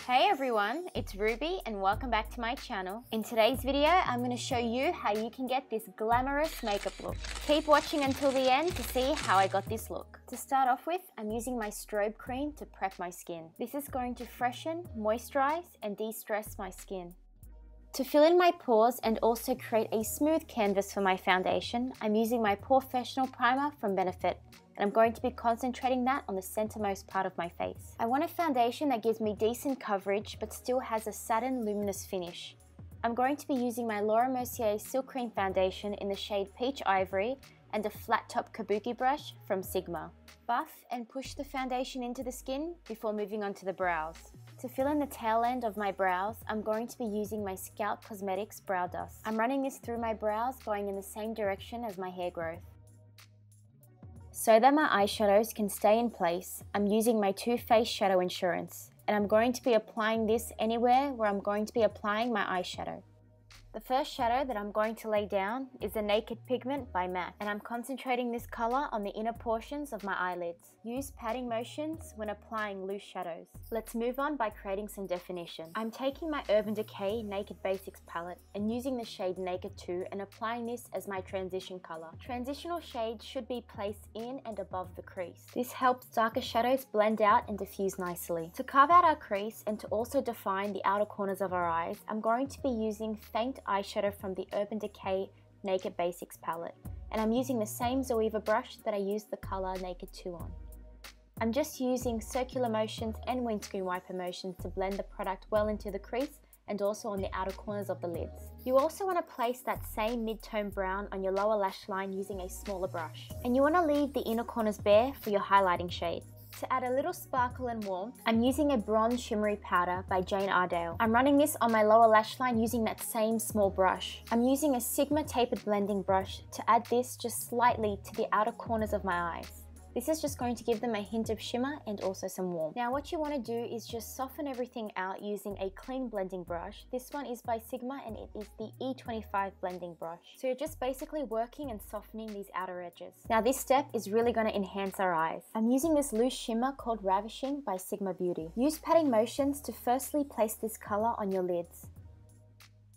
Hey everyone, it's Ruby and welcome back to my channel. In today's video, I'm going to show you how you can get this glamorous makeup look. Keep watching until the end to see how I got this look. To start off with, I'm using my Strobe cream to prep my skin. This is going to freshen, moisturize and de-stress my skin. To fill in my pores and also create a smooth canvas for my foundation, I'm using my Porefessional primer from Benefit. And I'm going to be concentrating that on the centermost part of my face. I want a foundation that gives me decent coverage but still has a satin luminous finish. I'm going to be using my Mercier Silk Cream Foundation in the shade Peach Ivory and a flat top kabuki brush from Sigam. Buff and push the foundation into the skin before moving on to the brows. To fill in the tail end of my brows, I'm going to be using my Scout Cosmetics Brow Dust. I'm running this through my brows going in the same direction as my hair growth. So that my eyeshadows can stay in place, I'm using my Too Faced Shadow Insurance, and I'm going to be applying this anywhere where I'm going to be applying my eyeshadow. The first shadow that I'm going to lay down is the Naked Pigment by M.A.C, and I'm concentrating this color on the inner portions of my eyelids. Use patting motions when applying loose shadows. Let's move on by creating some definition. I'm taking my Urban Decay Naked Basics palette and using the shade Naked 2 and applying this as my transition color. Transitional shades should be placed in and above the crease. This helps darker shadows blend out and diffuse nicely. To carve out our crease and to also define the outer corners of our eyes, I'm going to be using faint eyeshadow from the Urban Decay Naked Basics palette, and I'm using the same Zoeva brush that I used the color Naked 2 on. I'm just using circular motions and windscreen wiper motions to blend the product well into the crease and also on the outer corners of the lids. You also want to place that same mid-tone brown on your lower lash line using a smaller brush. And you want to leave the inner corners bare for your highlighting shade. To add a little sparkle and warmth, I'm using a bronze shimmery powder by Iredale. I'm running this on my lower lash line using that same small brush. I'm using a Sigma tapered blending brush to add this just slightly to the outer corners of my eyes. This is just going to give them a hint of shimmer and also some warmth. Now what you want to do is just soften everything out using a clean blending brush. This one is by Sigma and it is the E25 blending brush. So you're just basically working and softening these outer edges. Now this step is really going to enhance our eyes. I'm using this loose shimmer called Ravishing by Sigma Beauty. Use patting motions to firstly place this color on your lids.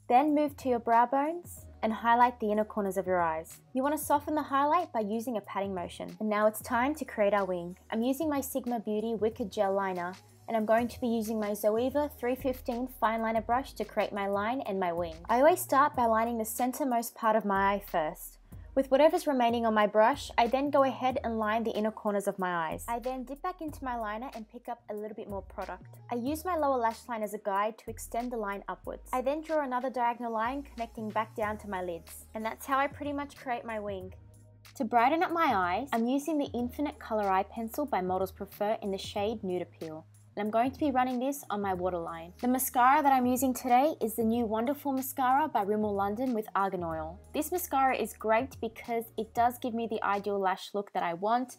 Then move to your brow bones and highlight the inner corners of your eyes. You want to soften the highlight by using a patting motion. And now it's time to create our wing. I'm using my Sigma Beauty Wicked Gel Liner and I'm going to be using my Zoeva 315 fine liner brush to create my line and my wing. I always start by lining the centermost part of my eye first. With whatever's remaining on my brush, I then go ahead and line the inner corners of my eyes. I then dip back into my liner and pick up a little bit more product. I use my lower lash line as a guide to extend the line upwards. I then draw another diagonal line connecting back down to my lids. And that's how I pretty much create my wing. To brighten up my eyes, I'm using the Infinite Color Eye Pencil by Models Prefer in the shade Nude Appeal. And I'm going to be running this on my waterline. The mascara that I'm using today is the new Wonderful Mascara by Rimmel London with Argan Oil. This mascara is great because it does give me the ideal lash look that I want,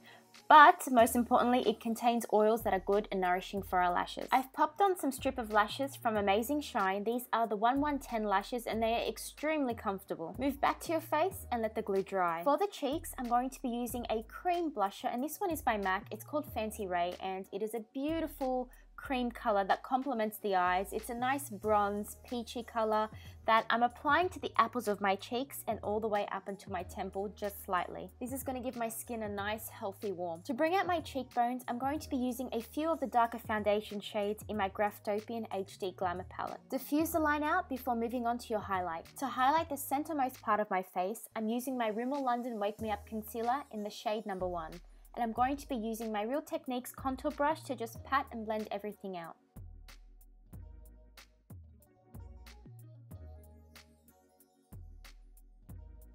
but most importantly, it contains oils that are good and nourishing for our lashes. I've popped on some strip of lashes from Amazing Shine. These are the 1110 lashes and they are extremely comfortable. Move back to your face and let the glue dry. For the cheeks, I'm going to be using a cream blusher and this one is by M.A.C. It's called Fancy Ray and it is a beautiful cream color that complements the eyes. It's a nice bronze peachy color that I'm applying to the apples of my cheeks and all the way up into my temple just slightly. This is going to give my skin a nice healthy warmth. To bring out my cheekbones, I'm going to be using a few of the darker foundation shades in my Graftobian HD Glamour palette. Diffuse the line out before moving on to your highlight. To highlight the centermost part of my face, I'm using my Rimmel London Wake Me Up Concealer in the shade number 1. And I'm going to be using my Real Techniques contour brush to just pat and blend everything out.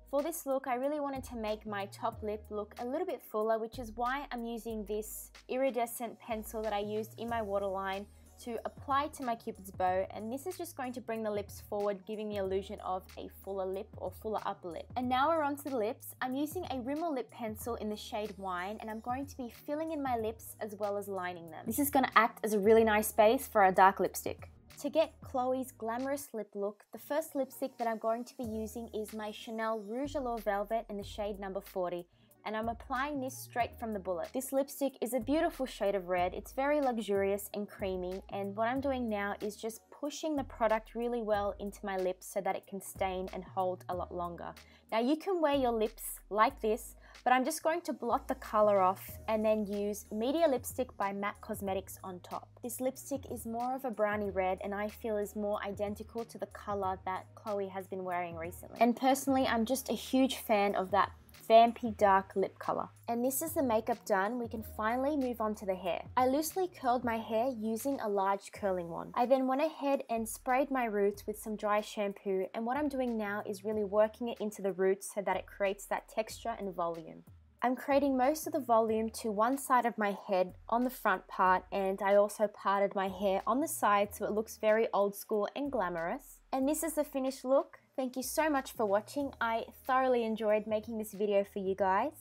For this look, I really wanted to make my top lip look a little bit fuller, which is why I'm using this iridescent pencil that I used in my waterline to apply to my Cupid's bow, and this is just going to bring the lips forward, giving the illusion of a fuller lip or fuller upper lip. And now we're on to the lips. I'm using a Rimmel lip pencil in the shade Wine and I'm going to be filling in my lips as well as lining them. This is going to act as a really nice base for a dark lipstick. To get Khloé's glamorous lip look, the first lipstick that I'm going to be using is my Chanel Rouge Allure Velvet in the shade number 40. and I'm applying this straight from the bullet. This lipstick is a beautiful shade of red. It's very luxurious and creamy, and what I'm doing now is just pushing the product really well into my lips so that it can stain and hold a lot longer. Now you can wear your lips like this, but I'm just going to blot the color off and then use Media Lipstick by MAC Cosmetics on top. This lipstick is more of a brownie red and I feel is more identical to the color that Khloé has been wearing recently. And personally, I'm just a huge fan of that vampy dark lip color. And this is the makeup done. We can finally move on to the hair. I loosely curled my hair using a large curling wand. I then went ahead and sprayed my roots with some dry shampoo, and what I'm doing now is really working it into the roots so that it creates that texture and volume. I'm creating most of the volume to one side of my head on the front part, and I also parted my hair on the side so it looks very old school and glamorous. And this is the finished look. Thank you so much for watching. I thoroughly enjoyed making this video for you guys.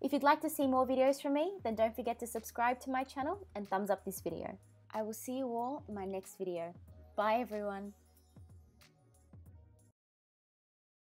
If you'd like to see more videos from me, then don't forget to subscribe to my channel and thumbs up this video. I will see you all in my next video. Bye everyone.